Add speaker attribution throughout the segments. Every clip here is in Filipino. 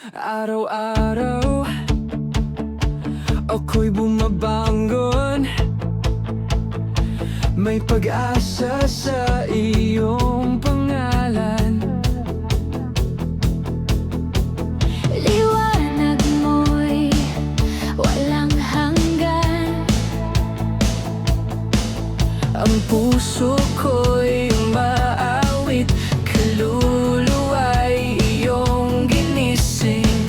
Speaker 1: Araw-araw ako'y bumabangon, may pag-asa sa iyong pangalan.
Speaker 2: Liwanag mo'y walang hanggan,
Speaker 1: Ang puso ko'y maawit, kaluluwa'y iyong ginising.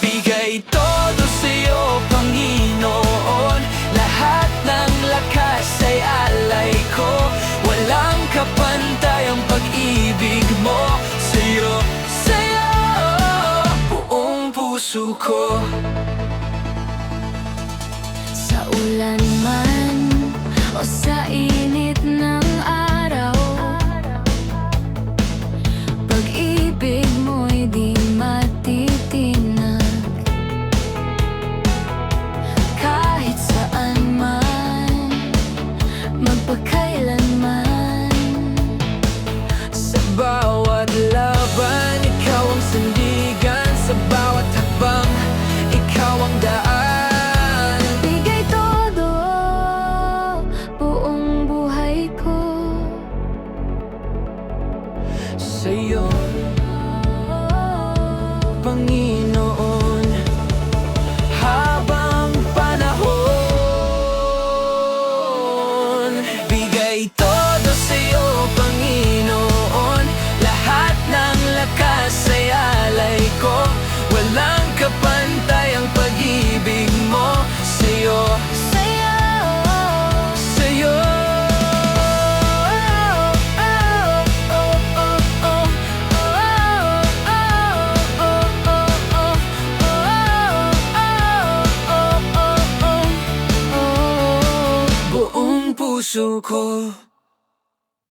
Speaker 1: Bigay todo sa'yo, Panginoon, lahat ng lakas ay alay ko. Walang kapantay ang pag-ibig mo, sa'yo, sa'yo, buong puso ko.
Speaker 2: sa ulan man o sa init ng araw, pag-ibig mo'y di matitinag. Kahit saan man, magpakailanman,
Speaker 1: Sa bawat laban, ikaw ang sandigan. Sa bawat hakbang, ikaw ang daan.
Speaker 2: bigay todo, buong buhay ko
Speaker 1: Sa'yo, Panginoon, habang panahon. Bigay todo sa'yo, Panginoon, lahat ng lakas ay alay ko. Walang kapantay ang pag-ibig mo, sa'yo,
Speaker 2: sa'yo.
Speaker 1: sa'yo. Buong puso ko.